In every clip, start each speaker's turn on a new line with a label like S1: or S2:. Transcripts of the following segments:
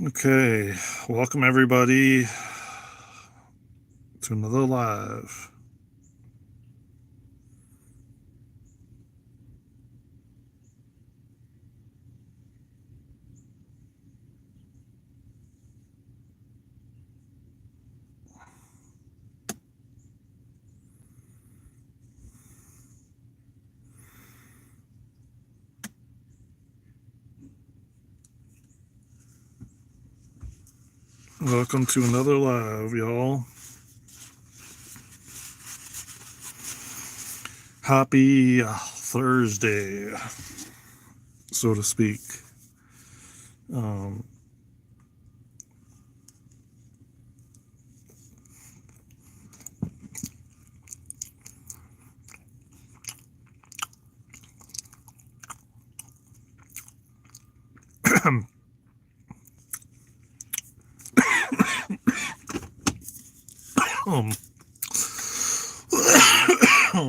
S1: Okay, welcome everybody to another live. Welcome to another live, y'all. Happy Thursday, so to speak.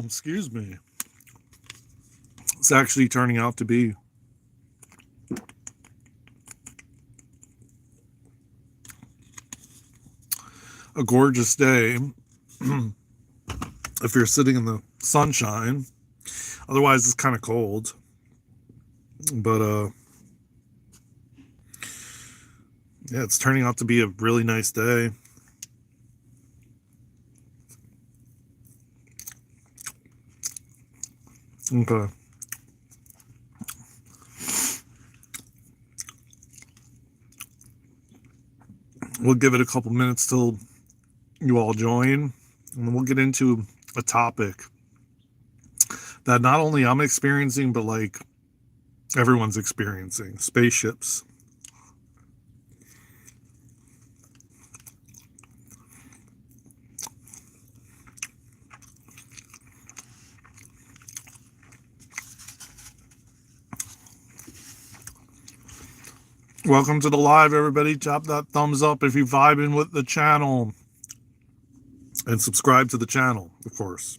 S1: Excuse me. It's actually turning out to be a gorgeous day if you're sitting in the sunshine. Otherwise, it's kind of cold. But yeah, it's turning out to be a really nice day. Okay. We'll give it a couple minutes till you all join, and then we'll get into a topic that not only I'm experiencing, but like everyone's experiencing: spaceships. Welcome to the live, everybody. Tap that thumbs up if you're vibing with the channel, and subscribe to the channel, of course.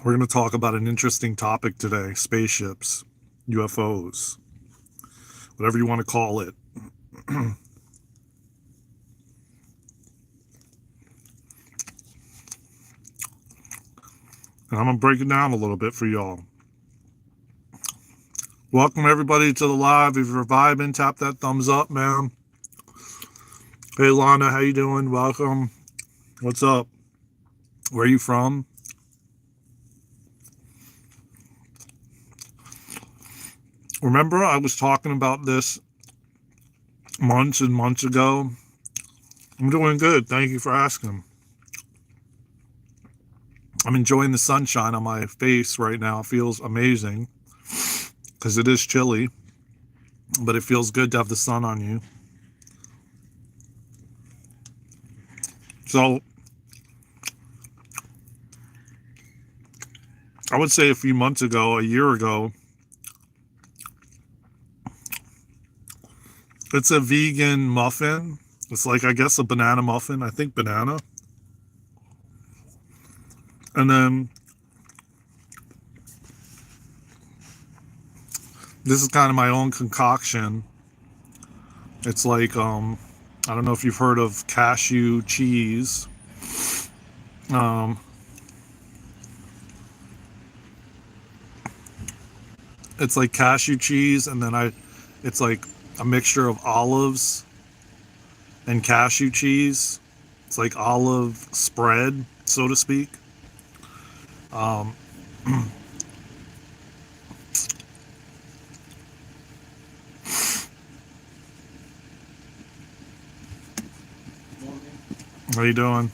S1: We're going to talk about an interesting topic today: spaceships, UFOs, whatever you want to call it. And I'm going to break it down a little bit for y'all. Welcome everybody to the live. If you're vibing, tap that thumbs up, man. Hey Lana, how you doing? Welcome. What's up? Where are you from? Remember, I was talking about this months and months ago. I'm doing good. Thank you for asking. I'm enjoying the sunshine on my face right now. It feels amazing because it is chilly, but it feels good to have the sun on you. So I would say a few months ago, a year ago, it's a vegan muffin. It's like, I guess, a banana muffin. I think banana. And then this is kind of my own concoction. It's like, I don't know if you've heard of cashew cheese. It's like cashew cheese, and then it's like a mixture of olives and cashew cheese. It's like olive spread, so to speak. How you doing?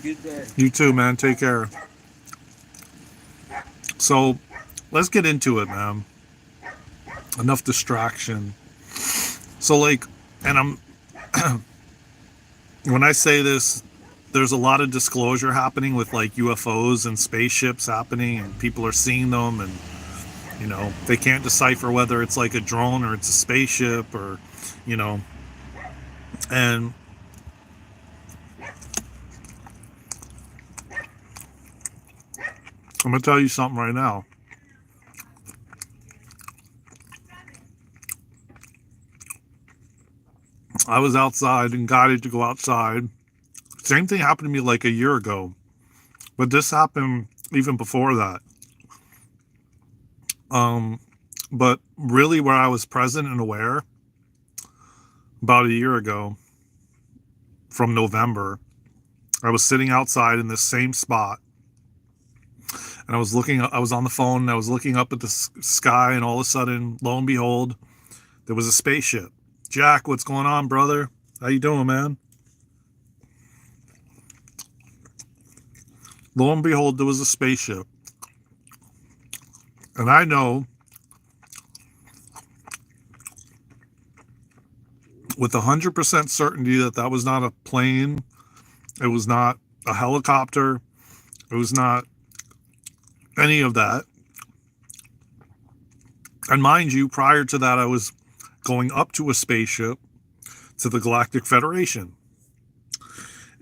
S2: Good day.
S1: You too, man. Take care. So let's get into it, man. Enough distraction. So like, and when I say this, there's a lot of disclosure happening with like UFOs and spaceships happening, and people are seeing them, and You know, they can't decipher whether it's like a drone or it's a spaceship or, you know, and I'm going to tell you something right now. I was outside and guided to go outside. Same thing happened to me like a year ago, but this happened even before that. But really where I was present and aware about a year ago from November, I was sitting outside in this same spot and I was on the phone and I was looking up at the sky, and all of a sudden, lo and behold, there was a spaceship. Jack, what's going on, brother? How you doing, man? Lo and behold, there was a spaceship. And I know with 100% certainty that that was not a plane. It was not a helicopter. It was not any of that. And mind you, prior to that, I was going up to a spaceship to the Galactic Federation.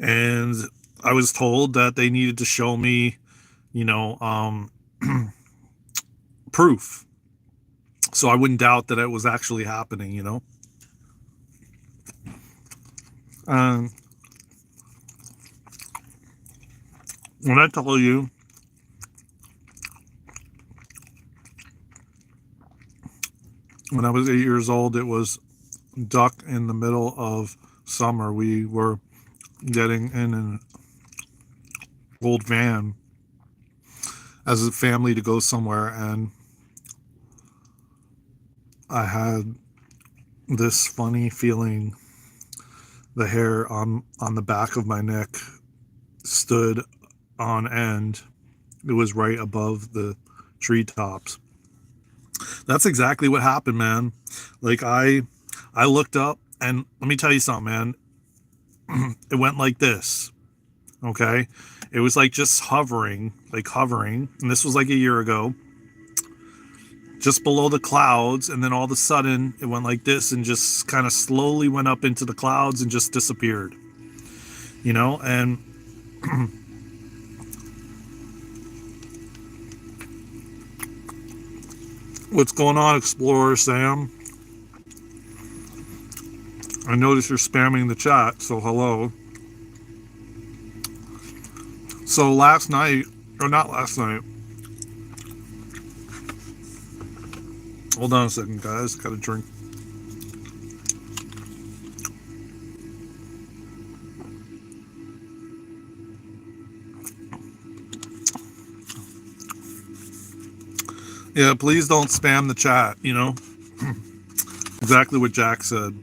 S1: And I was told that they needed to show me, you know, proof. So I wouldn't doubt that it was actually happening, you know. When I tell you, when I was 8 years old, it was duck in the middle of summer. We were getting in an old van as a family to go somewhere, and I had this funny feeling. The hair on the back of my neck stood on end. It was right above the treetops. That's exactly what happened, man. Like I looked up, and let me tell you something, man. It went like this. Okay? It was like just hovering, and this was like a year ago, just below the clouds, and then all of a sudden it went like this and just kind of slowly went up into the clouds and just disappeared. You know, and what's going on, Explorer Sam? I notice you're spamming the chat, so hello. So last night, or not last night, hold on a second, guys, got a drink. Yeah, please don't spam the chat, you know. Exactly what Jack said.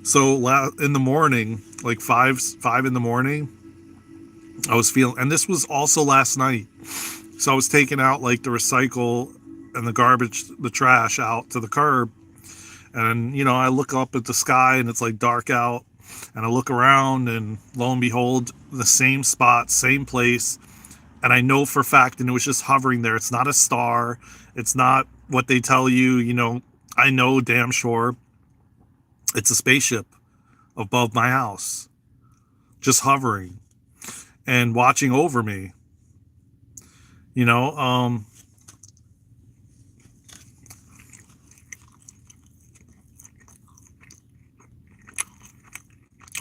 S1: So in the morning, like 5 in the morning, I was feeling, and this was also last night. So I was taking out like the recycle and the garbage, the trash out to the curb. And, you know, I look up at the sky and it's like dark out, and I look around and lo and behold, the same spot, same place. And I know for a fact, and it was just hovering there. It's not a star. It's not what they tell you, you know. I know damn sure it's a spaceship above my house, just hovering and watching over me, you know.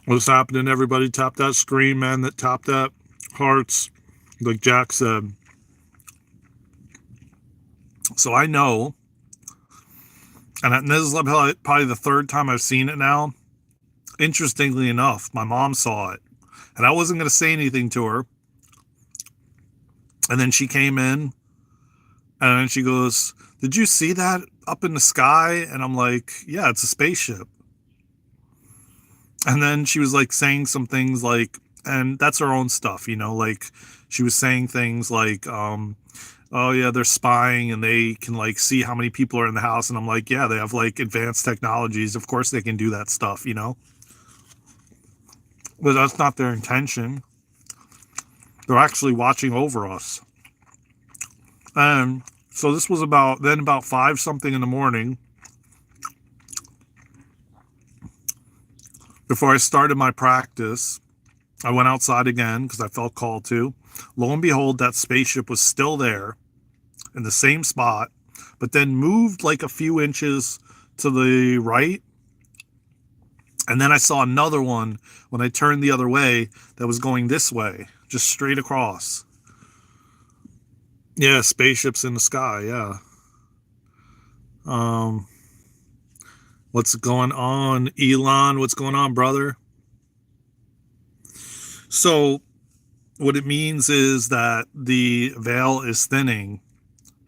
S1: What's happening, everybody? Tap that screen, man. Tap that hearts, like Jack said. So I know, and this is probably the third time I've seen it now. Interestingly enough, my mom saw it, and I wasn't going to say anything to her. And then she came in, and then she goes, "Did you see that up in the sky?" And I'm like, "Yeah, it's a spaceship." And then she was like saying some things like, and that's her own stuff, you know, like she was saying things like, oh yeah, they're spying and they can like see how many people are in the house. And I'm like, yeah, they have like advanced technologies. Of course they can do that stuff, you know, but that's not their intention. They're actually watching over us. And So this was about 5 something in the morning, before I started my practice. I went outside again because I felt called to. Lo and behold, that spaceship was still there in the same spot, but then moved like a few inches to the right. And then I saw another one when I turned the other way that was going this way, just straight across. Yeah, spaceships in the sky, yeah. What's going on, Elon? What's going on, brother? So what it means is that the veil is thinning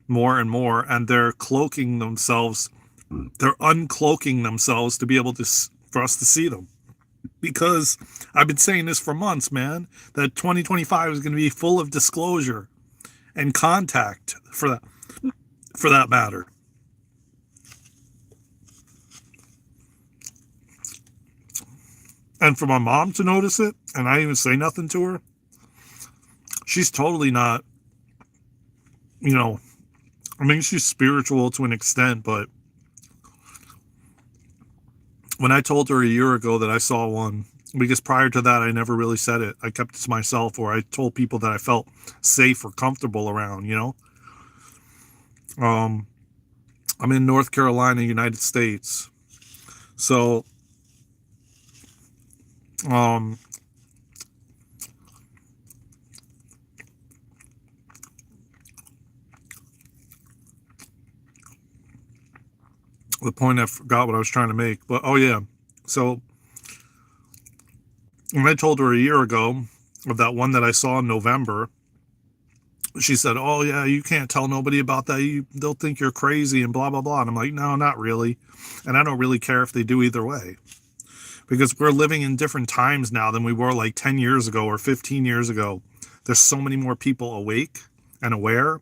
S1: more and more, and they're uncloaking themselves to be able to, for us to see them. Because I've been saying this for months, man, that 2025 is going to be full of disclosure and contact, for that matter. And for my mom to notice it, and I even say nothing to her, she's totally not, I mean, she's spiritual to an extent, but when I told her a year ago that I saw one, because prior to that, I never really said it. I kept it to myself, or I told people that I felt safe or comfortable around, I'm in North Carolina, United States. So, the point, I forgot what I was trying to make, but oh yeah. So when I told her a year ago of that one that I saw in November, she said, oh yeah, you can't tell nobody about that. They'll think you're crazy and blah, blah, blah. And I'm like, no, not really. And I don't really care if they do either way, because we're living in different times now than we were like 10 years ago or 15 years ago. There's so many more people awake and aware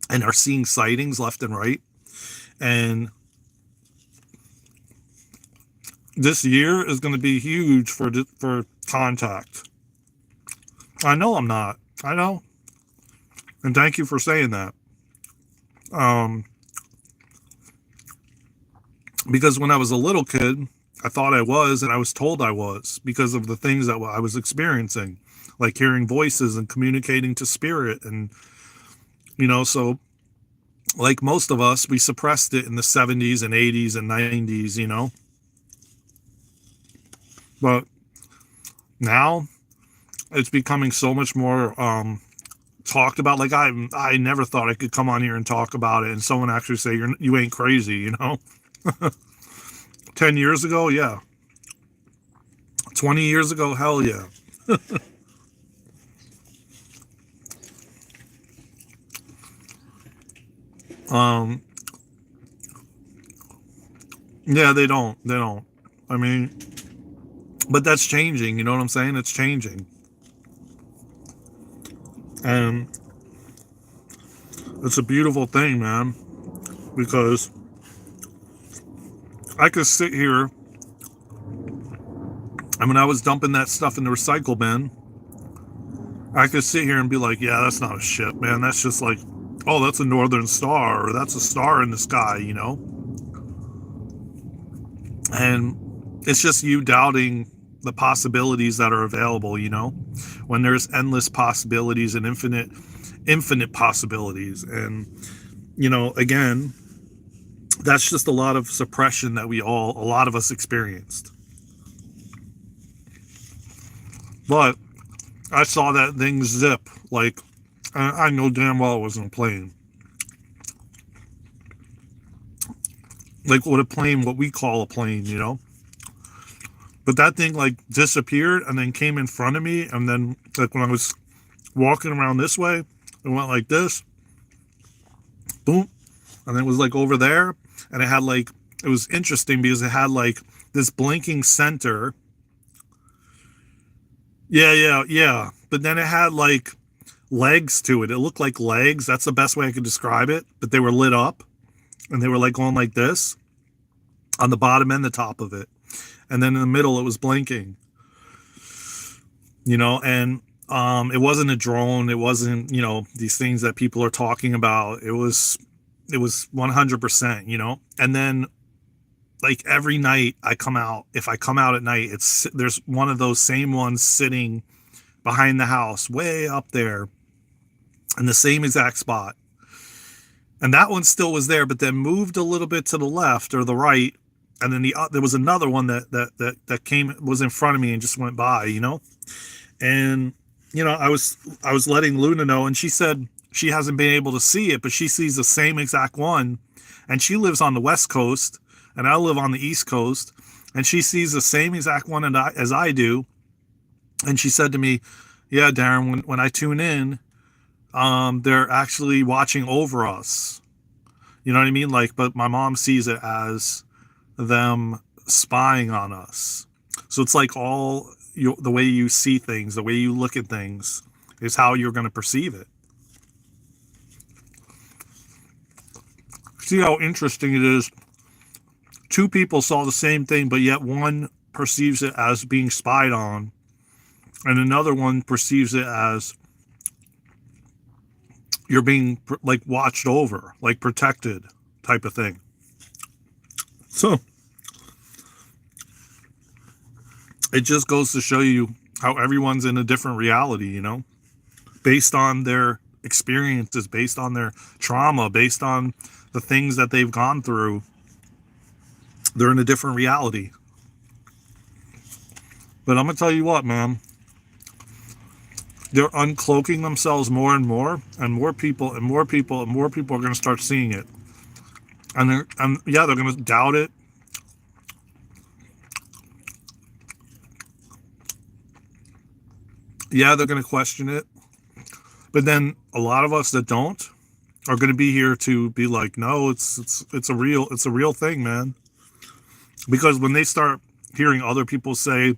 S1: and are seeing sightings left and right. And this year is going to be huge for contact. I know I'm not. I know. And thank you for saying that. Because when I was a little kid, I thought I was, and I was told I was, because of the things that I was experiencing, like hearing voices and communicating to spirit. And, so like most of us, we suppressed it in the 70s and 80s and 90s, But now it's becoming so much more talked about. Like I never thought I could come on here and talk about it and someone actually say you ain't crazy, 10 years ago, yeah. 20 years ago, hell yeah. Yeah, they don't. I mean, but that's changing, you know what I'm saying? It's changing. And it's a beautiful thing, man, because I could sit here, and when I was dumping that stuff in the recycle bin, I could sit here and be like, yeah, that's not a ship, man. That's just like, oh, that's a northern star, or that's a star in the sky, And it's just you doubting the possibilities that are available, when there's endless possibilities and infinite possibilities. And, again, that's just a lot of suppression that a lot of us experienced. But I saw that thing zip, like, I know damn well it wasn't a plane. Like what we call a plane, But that thing like disappeared and then came in front of me, and then like when I was walking around this way, it went like this, boom, and then it was like over there, and it was interesting because it had like this blinking center. Yeah. But then it had like legs to it. It looked like legs. That's the best way I could describe it. But they were lit up, and they were like going like this on the bottom and the top of it. And then in the middle, it was blinking, and It wasn't a drone. It wasn't, these things that people are talking about. It was 100%, and then like every night I come out, if I come out at night, there's one of those same ones sitting behind the house way up there in the same exact spot. And that one still was there, but then moved a little bit to the left or the right. And then there was another one that was in front of me and just went by, and I was letting Luna know, and she said she hasn't been able to see it, but she sees the same exact one, and she lives on the West Coast and I live on the East Coast, and she sees the same exact one as I do. And she said to me, yeah, Daren, when I tune in, they're actually watching over us. You know what I mean? Like, but my mom sees it as them spying on us. So it's like the way you see things, the way you look at things is how you're going to perceive it. See how interesting it is? Two people saw the same thing, but yet one perceives it as being spied on, and another one perceives it as you're being like watched over, like protected type of thing. So it just goes to show you how everyone's in a different reality, based on their experiences, based on their trauma, based on the things that they've gone through. They're in a different reality. But I'm going to tell you what, man. They're uncloaking themselves more and more people and more people and more people are going to start seeing it. And they're going to doubt it. Yeah, they're going to question it. But then a lot of us that don't are going to be here to be like, no, it's a real thing, man. Because when they start hearing other people say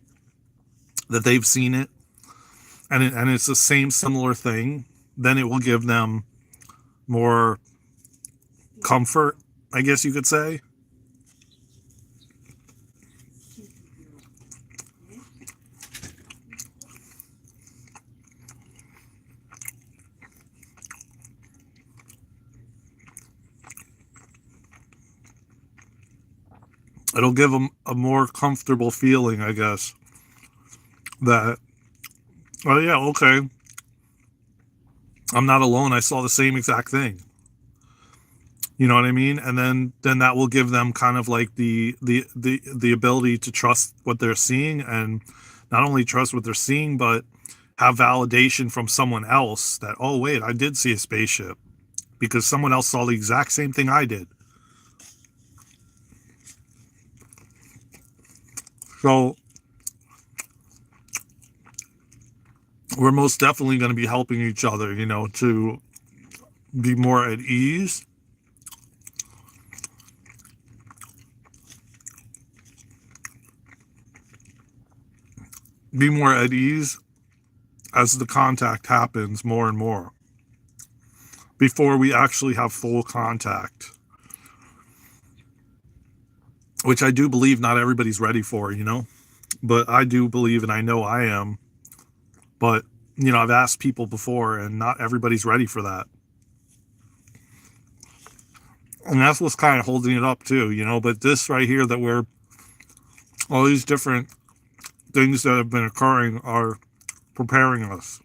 S1: that they've seen it, and it's the same similar thing, then it will give them more comfort, I guess you could say. It'll give them a more comfortable feeling, I guess, that, oh yeah, okay, I'm not alone. I saw the same exact thing. You know what I mean? And then that will give them kind of like the ability to trust what they're seeing, and not only trust what they're seeing, but have validation from someone else that, oh wait, I did see a spaceship because someone else saw the exact same thing I did. So we're most definitely going to be helping each other, to be more at ease. Be more at ease as the contact happens more and more before we actually have full contact, which I do believe not everybody's ready for, but I do believe, and I know I am, but I've asked people before and not everybody's ready for that. And that's what's kind of holding it up too, but this right here, that we're, all these different things that have been occurring are preparing us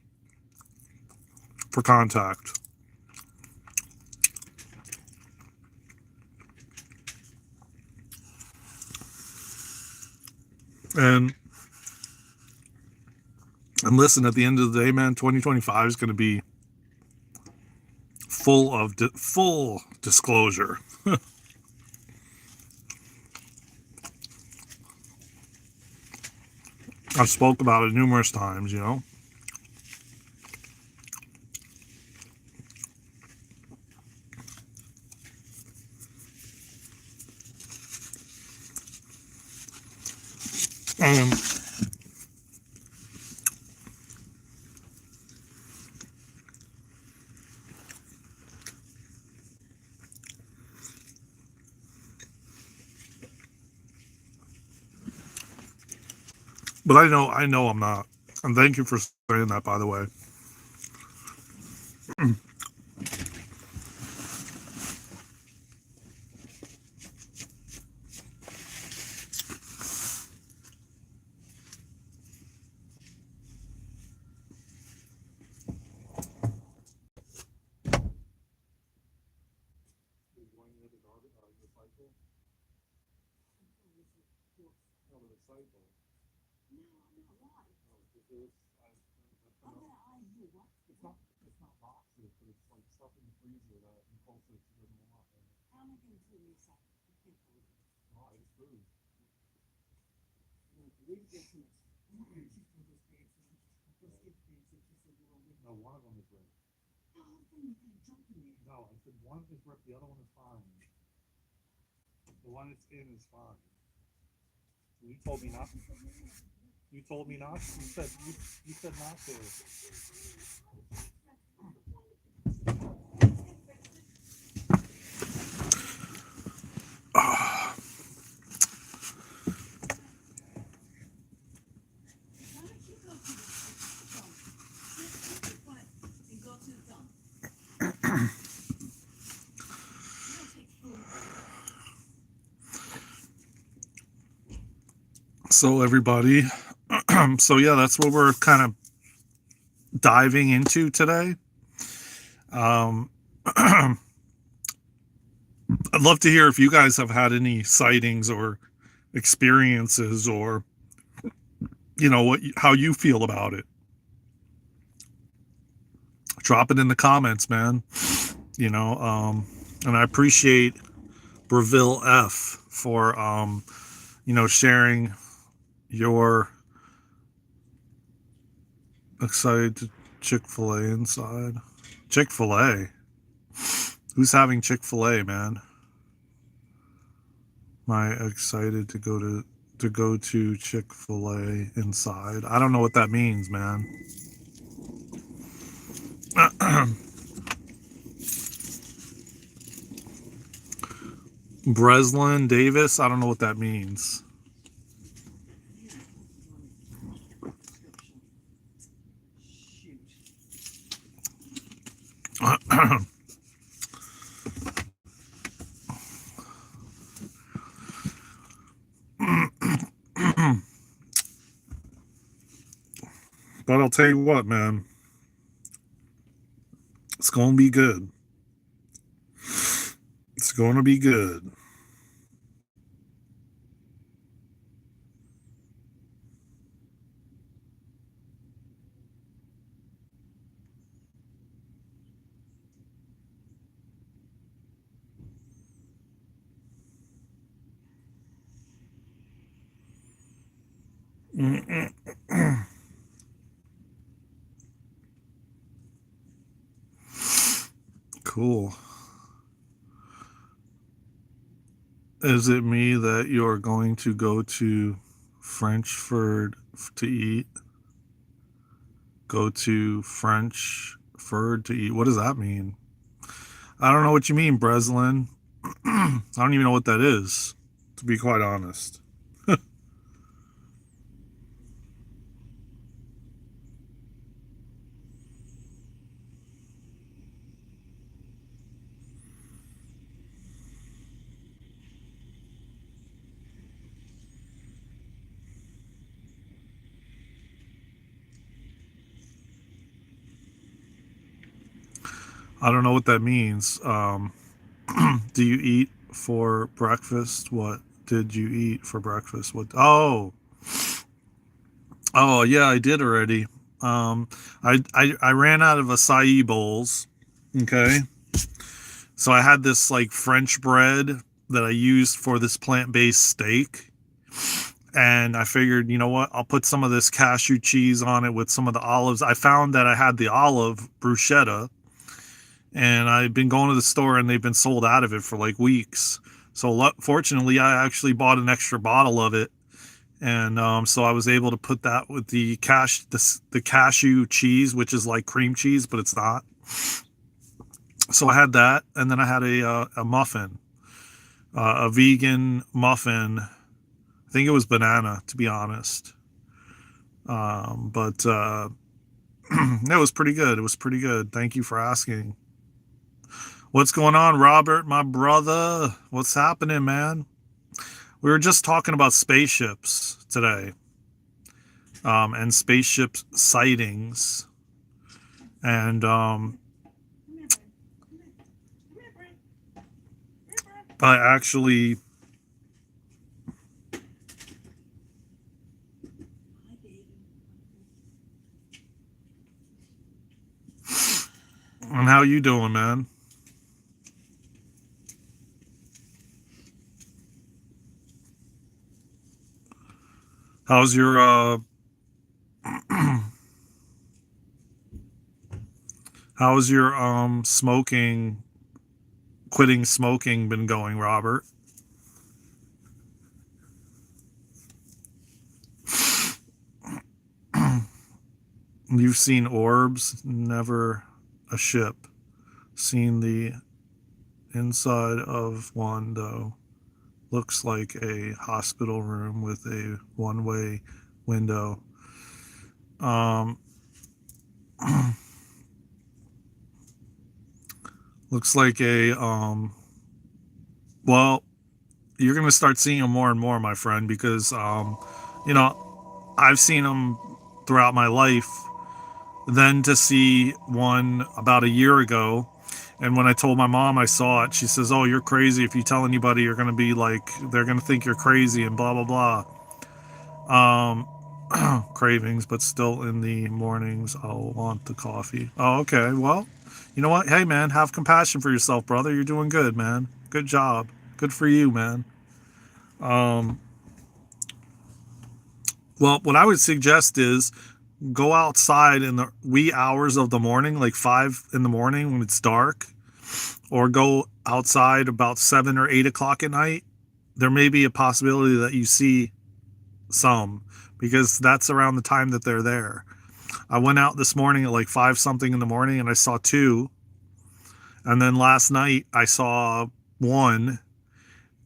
S1: for contact. And listen, at the end of the day, man, 2025 is going to be full of full disclosure. I've spoke about it numerous times, but I know I'm not. And thank you for saying that, by the way. So everybody, so yeah, that's what we're kind of diving into today. I'd love to hear if you guys have had any sightings or experiences, or how you feel about it. Drop it in the comments, man. And I appreciate Breville F for sharing your excited to Chick-fil-A inside. Chick-fil-A? Who's having Chick-fil-A, man? My excited to go to Chick-fil-A inside. I don't know what that means, man. Breslin Davis, I don't know what that means. But I'll tell you what, man. It's going to be good. It's going to be good. Cool. Is it me that you're going to go to Frenchford to eat? Go to Frenchford to eat. What does that mean? I don't know what you mean, Breslin. I don't even know what that is, to be quite honest. I don't know what that means. Do you eat for breakfast? What did you eat for breakfast? Oh, yeah, I did already. I ran out of acai bowls. Okay. So I had this like French bread that I used for this plant-based steak. And I figured, you know what? I'll put some of this cashew cheese on it with some of the olives. I found that I had the olive bruschetta, and I've been going to the store and they've been sold out of it for like weeks. So fortunately, I actually bought an extra bottle of it. And so I was able to put that with the cashew cheese, which is like cream cheese, but it's not. So I had that, and then I had a muffin, a vegan muffin. I think it was banana, to be honest. But it was pretty good. It was pretty good. Thank you for asking. What's going on, Robert, my brother? What's happening, man? We were just talking about spaceships today, and spaceship sightings. And I actually, and how you doing, man? How's your how's your quitting smoking been going, Robert? You've seen orbs, never a ship. Seen the inside of one, though. Looks like a hospital room with a one-way window. Looks like a well, you're gonna start seeing them more and more, my friend, because you know, I've seen them throughout my life. Then to see one about a year ago, and when I told my mom I saw it, she says, "Oh, you're crazy. If you tell anybody, you're gonna be like, they're gonna think you're crazy and blah blah blah." Um, cravings, but still in the mornings I'll want the coffee. Oh, okay. Well, you know what? Hey, man, have compassion for yourself, brother. You're doing good, man. Good job. Good for you, man. Um, well, what I would suggest is go outside in the wee hours of the morning, like 5 in the morning when it's dark, or go outside about 7 or 8 o'clock at night. There may be a possibility that you see some, because that's around the time that they're there. I went out this morning at like 5 something in the morning and I saw two. And then last night I saw one,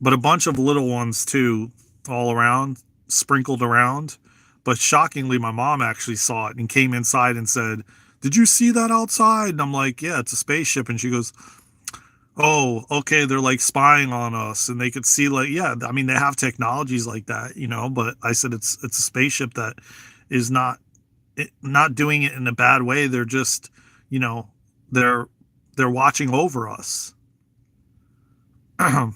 S1: but a bunch of little ones too, all around, sprinkled around. But shockingly, my mom actually saw it and came inside and said, "Did you see that outside?" And I'm like, "Yeah, it's a spaceship." And she goes, "Oh, okay, they're like spying on us." And they could see, like, yeah, I mean, they have technologies like that, but I said it's a spaceship that is not doing it in a bad way. They're just, you know, they're they're watching over us. And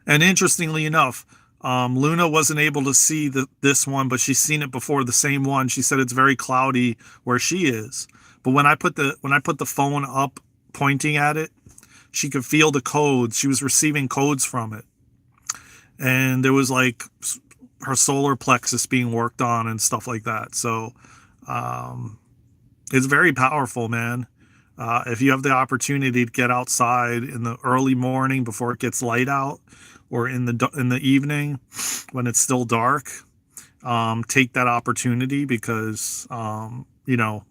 S1: interestingly enough, Luna wasn't able to see this one, but she's seen it before. The same one. She said it's very cloudy where she is. But when I put the phone up, pointing at it, she could feel the codes. She was receiving codes from it, and there was like her solar plexus being worked on and stuff like that. So um, it's very powerful, man. If you have the opportunity to get outside in the early morning before it gets light out, or in the evening when it's still dark, take that opportunity, because it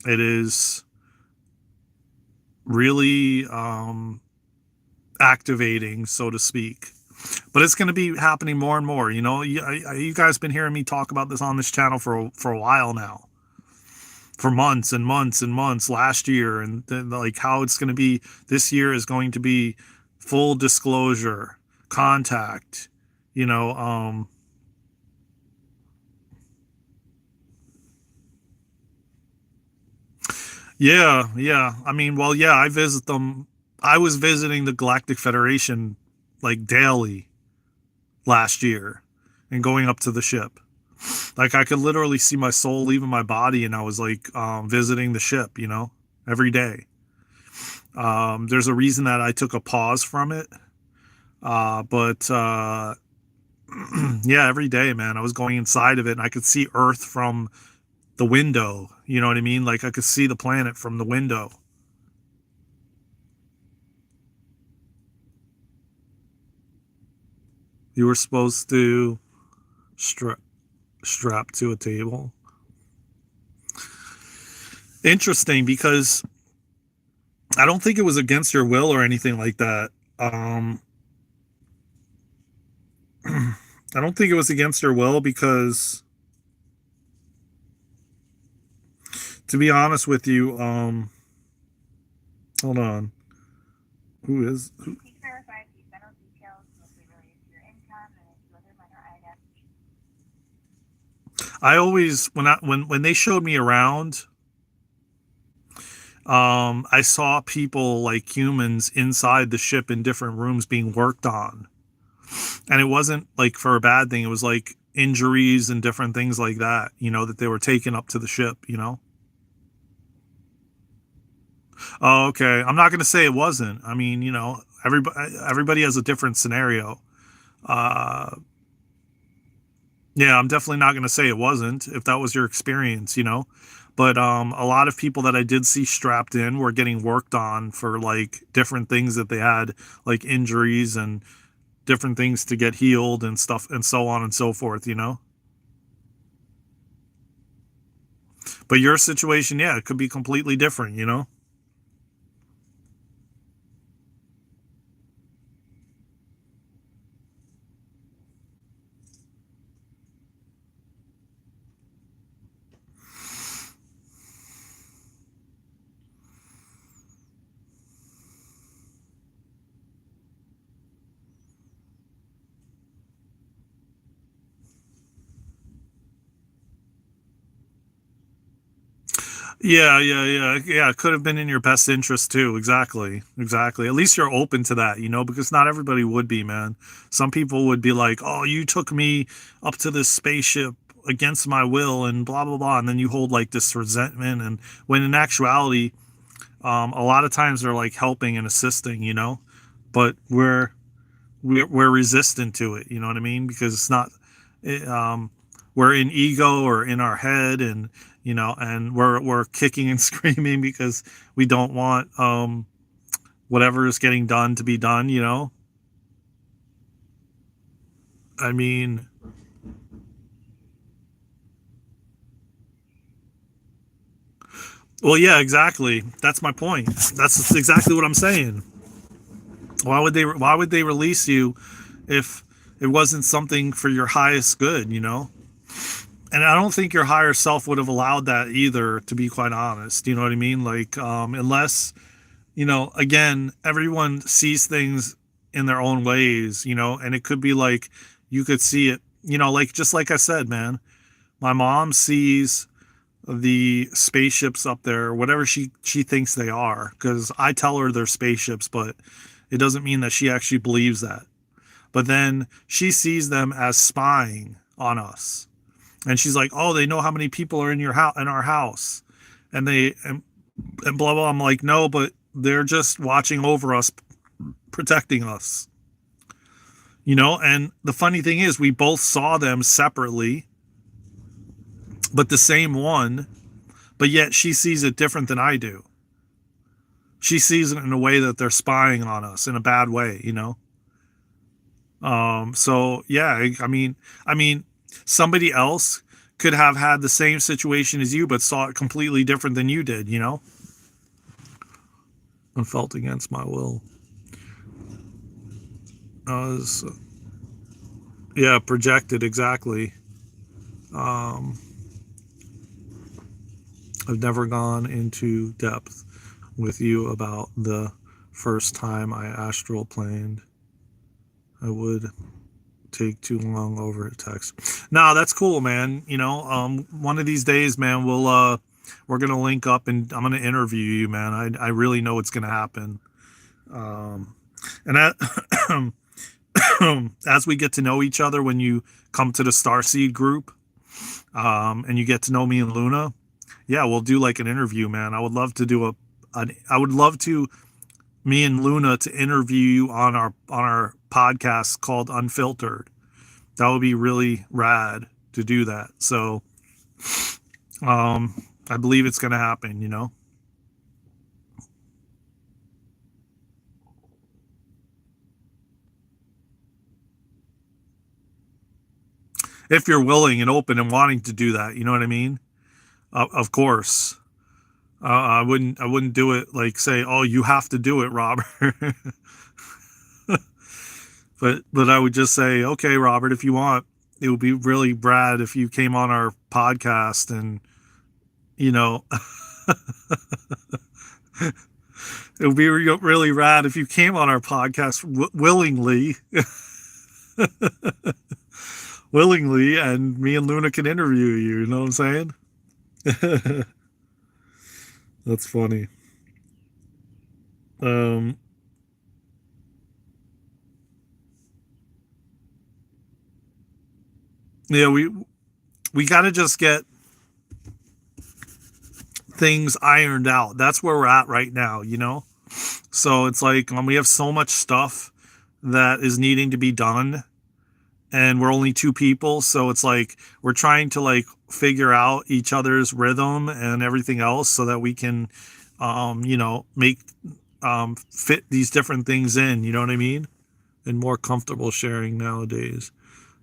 S1: is really activating, so to speak. But it's going to be happening more and more. You guys been hearing me talk about this on this channel for a while now, for months and months and months, last year, and then, like, how it's going to be this year is going to be full disclosure, contact, you know. Yeah, yeah. I mean, well, yeah, I visit them. I was visiting the Galactic Federation like daily last year, and going up to the ship. Like, I could literally see my soul leaving my body, and I was like visiting the ship, every day. There's a reason that I took a pause from it. But yeah, every day, man, I was going inside of it, and I could see Earth from the window. You know what I mean? Like, I could see the planet from the window. You were supposed to stra- strap to a table. Interesting, because I don't think it was against your will or anything like that. I don't think it was against her will because, to be honest with you, hold on. Who is? Who? I always when they showed me around, I saw people like humans inside the ship in different rooms being worked on, and it wasn't like for a bad thing. It was like injuries and different things like that. That they were taken up to the ship. Oh, okay. I'm not going to say it wasn't. I mean, everybody has a different scenario. Uh, yeah, I'm definitely not going to say it wasn't if that was your experience. But a lot of people that I did see strapped in were getting worked on for like different things that they had, like injuries and different things to get healed and stuff and so on and so forth. But your situation, yeah, it could be completely different. Yeah, yeah, yeah, yeah. It could have been in your best interest too. Exactly, exactly. At least you're open to that, because not everybody would be, man. Some people would be like, "Oh, you took me up to this spaceship against my will," and blah blah blah, and then you hold like this resentment. And when in actuality, a lot of times they're like helping and assisting, but we're resistant to it. You know what I mean? Because it's not. It, we're in ego or in our head, and we're kicking and screaming because we don't want whatever is getting done to be done. I mean, well, yeah, exactly. That's my point. That's exactly what I'm saying. Why would they release you if it wasn't something for your highest good? And I don't think your higher self would have allowed that either, to be quite honest. You know what I mean? Like, unless, again, everyone sees things in their own ways, and it could be like you could see it, like just like I said, man, my mom sees the spaceships up there, whatever she thinks they are, because I tell her they're spaceships, but it doesn't mean that she actually believes that. But then she sees them as spying on us, and she's like, "Oh, they know how many people are in your house, in our house," and and blah blah. I'm like, "No, but they're just watching over us, protecting us." And the funny thing is, we both saw them separately, but the same one, but yet she sees it different than I do. She sees it in a way that they're spying on us in a bad way. So yeah, I mean, somebody else could have had the same situation as you, but saw it completely different than you did. And felt against my will. Was Yeah, projected exactly. Um, I've never gone into depth with you about the first time I astral planed. I would take too long over a text. No, that's cool, man. One of these days, man, we're gonna link up and I'm gonna interview you, man. I really know it's gonna happen. Um, and that, as we get to know each other, when you come to the Starseed group, and you get to know me and Luna, yeah, we'll do like an interview, man. I would love to do I would love to me and Luna to interview you on our podcast called Unfiltered. That would be really rad to do that. So, I believe it's going to happen. If you're willing and open and wanting to do that, you know what I mean? Of course. I wouldn't do it like say, "Oh, you have to do it, Robert." But I would just say, okay, Robert, if you want, it would be really rad if you came on our podcast and, you know, it would be really rad if you came on our podcast willingly, willingly, and me and Luna can interview you. You know what I'm saying? That's funny. Um, yeah, we got to just get things ironed out. That's where we're at right now, you know? So it's like we have so much stuff that is needing to be done, and we're only two people, so it's like we're trying to like figure out each other's rhythm and everything else so that we can make fit these different things in, you know what I mean? And more comfortable sharing nowadays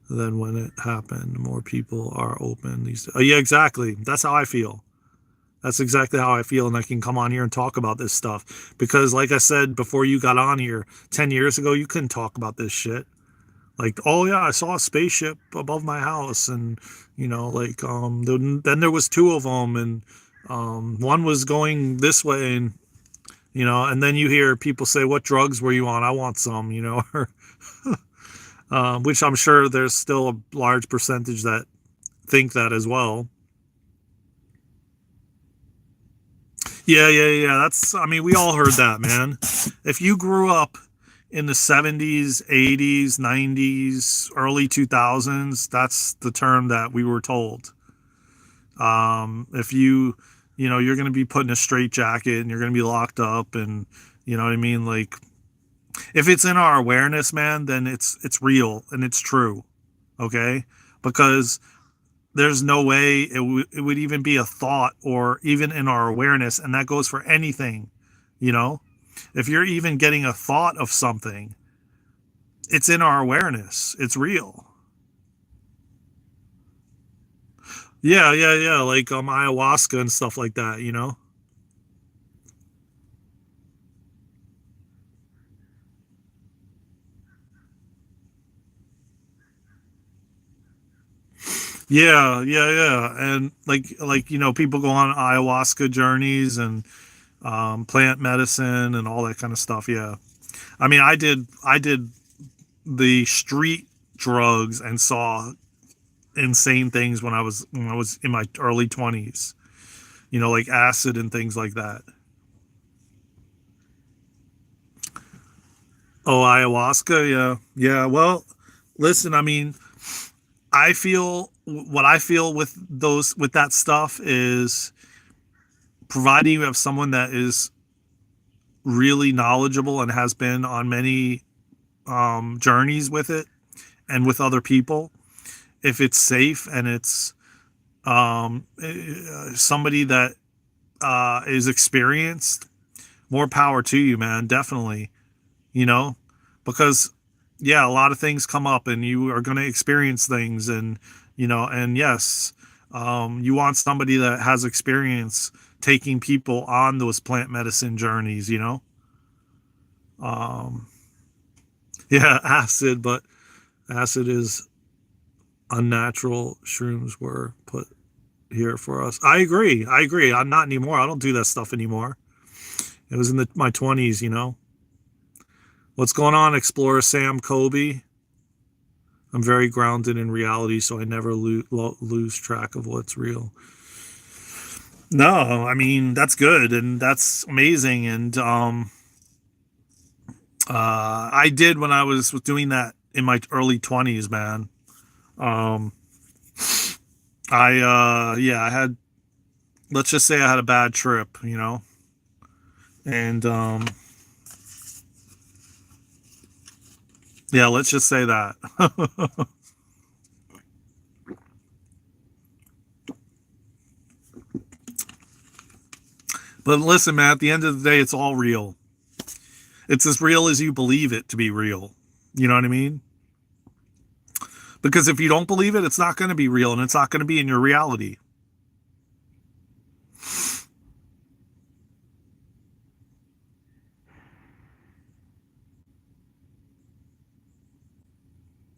S1: than when it happened. More people are open these yeah, exactly. That's how I feel. That's exactly how I feel, and I can come on here and talk about this stuff because, like I said before you got on here, 10 years ago, you couldn't talk about this shit. Like, oh yeah, I saw a spaceship above my house, and like then there was two of them, and one was going this way, and and then you hear people say, "What drugs were you on? I want some," which I'm sure there's still a large percentage that think that as well. Yeah. I mean, we all heard that, man. If you grew up in the 70s, 80s, 90s, early 2000s, that's the term that we were told. If you're going to be put in a straitjacket and you're going to be locked up, and you know what I mean? Like, if it's in our awareness, man, then it's real and it's true. Okay? Because there's no way it would even be a thought or even in our awareness, and that goes for anything. If you're even getting a thought of something, it's in our awareness, it's real. Yeah, like ayahuasca and stuff like that. Yeah, and people go on ayahuasca journeys and plant medicine and all that kind of stuff. Yeah, I mean, I did the street drugs and saw insane things when I was in my early 20s. Like acid and things like that. Oh, ayahuasca, yeah. Well, listen, I mean, I feel what I feel with that stuff is, providing you have someone that is really knowledgeable and has been on many journeys with it and with other people. If it's safe and it's somebody that is experienced, more power to you, man. Definitely, you know, because yeah, a lot of things come up and you are going to experience things, and yes, you want somebody that has experience taking people on those plant medicine journeys. Um, yeah, acid, but acid is unnatural. Shrooms were put here for us. I agree. I'm not anymore. I don't do that stuff anymore. It was in my 20s. What's going on, Explorer Sam Kobe? I'm very grounded in reality, so I never lose track of what's real. No, I mean, that's good and that's amazing. And I did when I was doing that in my early 20s, man. Um, I had, let's just say I had a bad trip. And yeah, let's just say that. But listen, man, at the end of the day, it's all real. It's as real as you believe it to be real. You know what I mean? Because if you don't believe it, it's not going to be real and it's not going to be in your reality.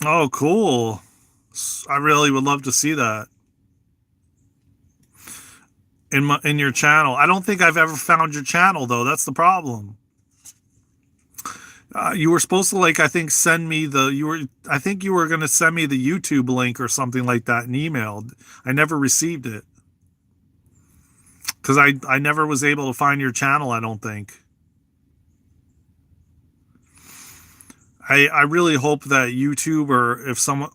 S1: Oh, cool. I really would love to see that in your channel. I don't think I've ever found your channel though. That's the problem. You were supposed to like I think send me the you were I think you were going to send me the YouTube link or something like that in email. I never received it because I never was able to find your channel. I don't think. I really hope that YouTube or if someone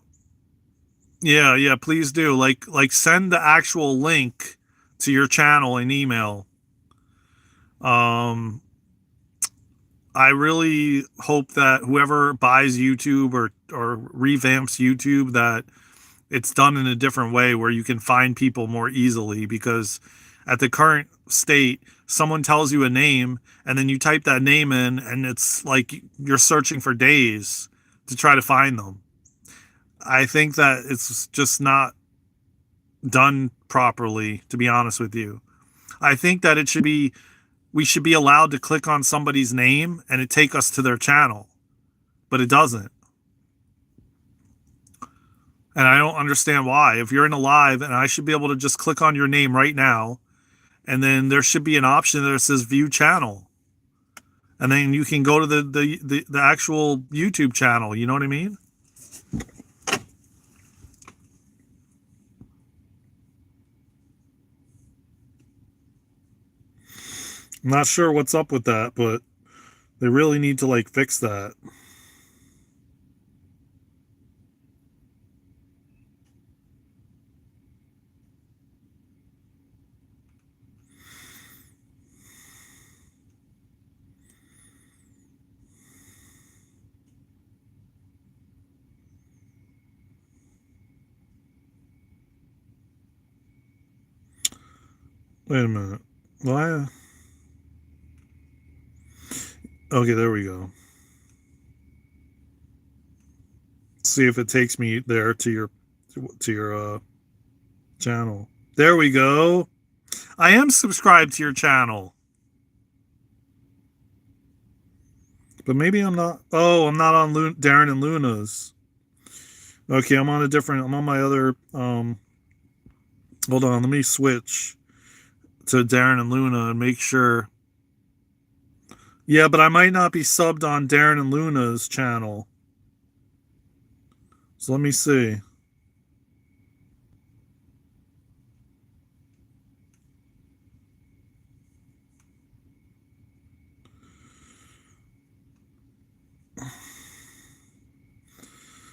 S1: yeah please do like send the actual link to your channel in email. Um, I really hope that whoever buys YouTube or revamps YouTube that it's done in a different way where you can find people more easily because at the current state someone tells you a name and then you type that name in and it's like you're searching for days to try to find them. I think that it's just not done properly, to be honest with you. I think that it should be we should be allowed to click on somebody's name and it take us to their channel, but it doesn't. And I don't understand why. If you're in a live and I should be able to just click on your name right now, and then there should be an option that says view channel. And then you can go to the actual YouTube channel. You know what I mean? I'm not sure what's up with that, but they really need to like fix that. Wait a minute. Why? Okay, there we go. See if it takes me there to your channel. There we go. I am subscribed to your channel. But maybe I'm not. Oh, I'm not on Daren and Luna's. Okay, I'm on a different. I'm on my other. Hold on, let me switch to Daren and Luna and make sure. Yeah, but I might not be subbed on Daren and Luna's channel. So let me see.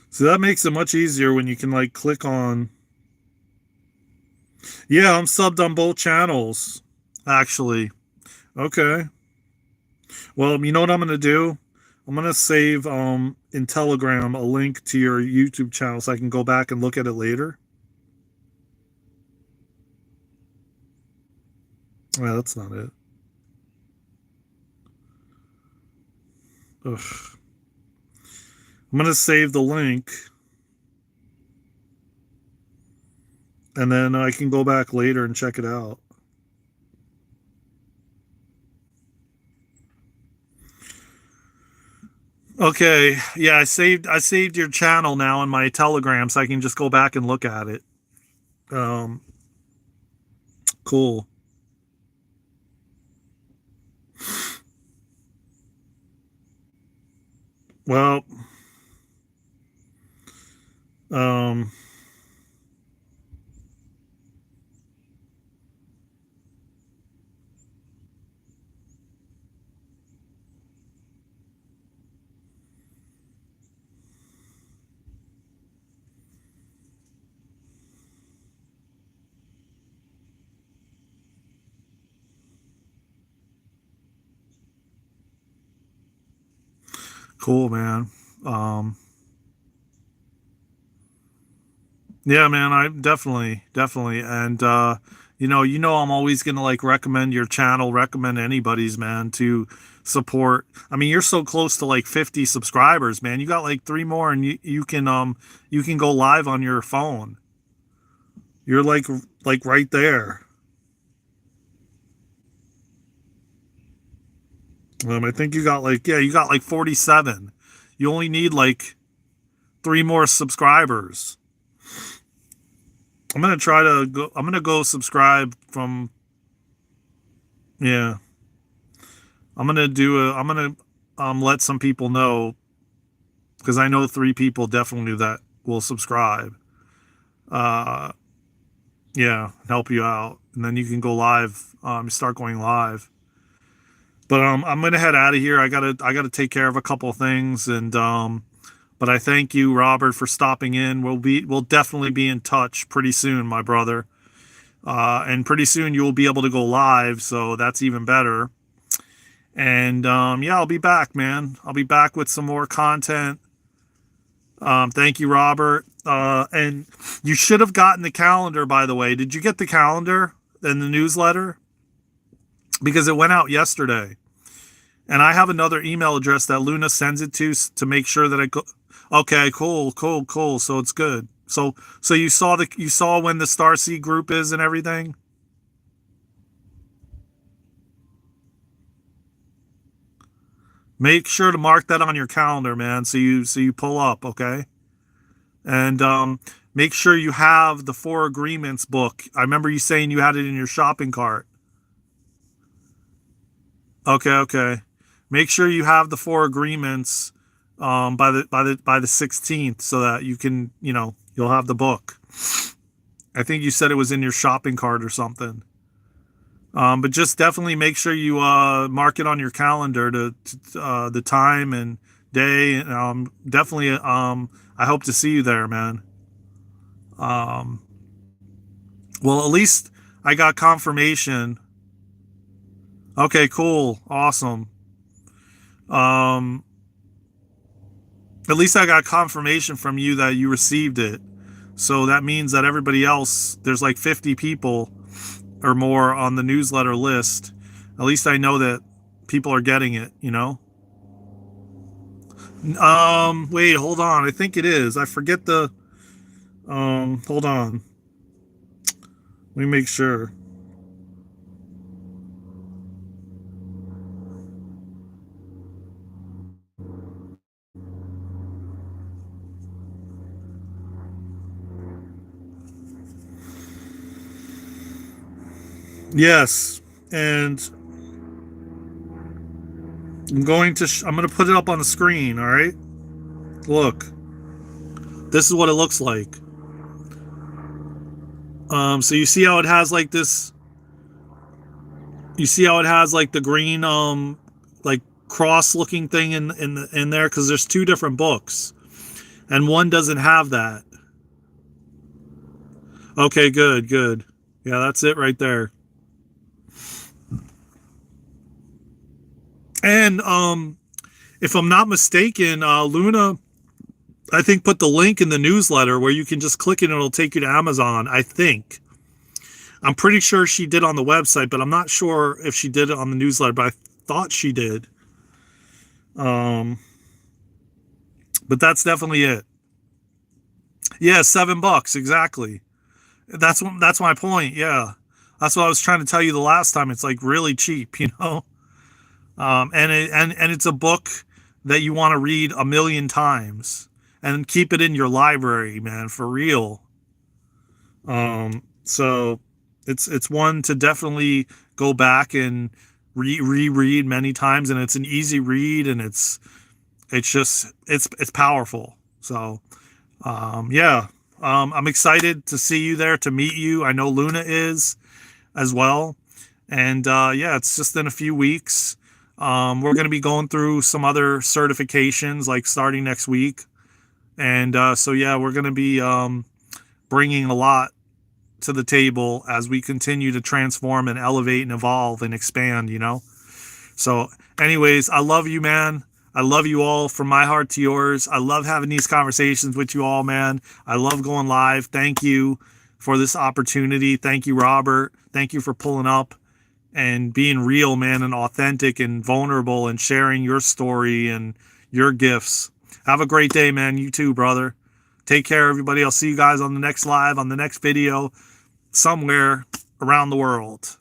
S1: So that makes it much easier when you can like click on. Yeah, I'm subbed on both channels, actually. Okay. Well, you know what I'm gonna do? I'm gonna save in Telegram a link to your YouTube channel so I can go back and look at it later. Well, that's not it. Ugh. I'm gonna save the link, and then I can go back later and check it out. Okay, yeah, I saved your channel now in my Telegram, so I can just go back and look at it. Um, cool. Well, um, cool, man. Um, yeah, man, I definitely, and I'm always gonna like recommend your channel, recommend anybody's, man, to support. I mean, you're so close to like 50 subscribers, man. You got like three more, and you can go live on your phone. You're like right there. I think you got like 47. You only need like 3 more subscribers. I'm going to try to go, I'm going to go subscribe from, yeah. I'm going to let some people know, because I know 3 people definitely that will subscribe. Yeah, help you out. And then you can go live, start going live. But I'm gonna head out of here. I gotta take care of a couple of things, and but I thank you, Robert, for stopping in. We'll definitely be in touch pretty soon, my brother. And pretty soon you will be able to go live, so that's even better. And yeah, I'll be back, man. I'll be back with some more content. Thank you, Robert. And you should have gotten the calendar, by the way. Did you get the calendar and the newsletter? Because it went out yesterday. And I have another email address that Luna sends it to make sure that I go. Okay, cool. So it's good. So you saw when the Starseed group is and everything? Make sure to mark that on your calendar, man, so you pull up, okay? And make sure you have the 4 Agreements book. I remember you saying you had it in your shopping cart. Okay. Make sure you have the 4 Agreements by the 16th, so that you can, you'll have the book. I think you said it was in your shopping cart or something. But just definitely make sure you mark it on your calendar to the time and day. Definitely, I hope to see you there, man. Well, at least I got confirmation. Okay, cool, awesome. At least I got confirmation from you that you received it. So that means that everybody else, there's like 50 people or more on the newsletter list. At least I know that people are getting it, Wait, hold on. I think it is. I forget the, hold on. Let me make sure. Yes, and I'm going to put it up on the screen. All right, look, this is what it looks like. So you see how it has like this. You see how it has like the green like cross-looking thing in there, because there's 2 different books, and one doesn't have that. Okay, good. Yeah, that's it right there. And if I'm not mistaken, Luna, I think, put the link in the newsletter where you can just click it and it'll take you to Amazon, I think. I'm pretty sure she did on the website, but I'm not sure if she did it on the newsletter, but I thought she did. But that's definitely it. Yeah, $7, exactly. That's my point, yeah. That's what I was trying to tell you the last time. It's like really cheap, and it's a book that you want to read 1,000,000 times and keep it in your library, man, for real. So it's one to definitely go back and reread many times, and it's an easy read, and it's powerful. So yeah, I'm excited to see you there, to meet you. I know Luna is as well, and yeah, it's just in a few weeks. We're going to be going through some other certifications, like starting next week. And so, yeah, we're going to be bringing a lot to the table as we continue to transform and elevate and evolve and expand, So anyways, I love you, man. I love you all from my heart to yours. I love having these conversations with you all, man. I love going live. Thank you for this opportunity. Thank you, Robert. Thank you for pulling up and being real, man, and authentic and vulnerable and sharing your story and your gifts. Have a great day, man. You too, brother. Take care, everybody. I'll see you guys on the next live, on the next video, somewhere around the world.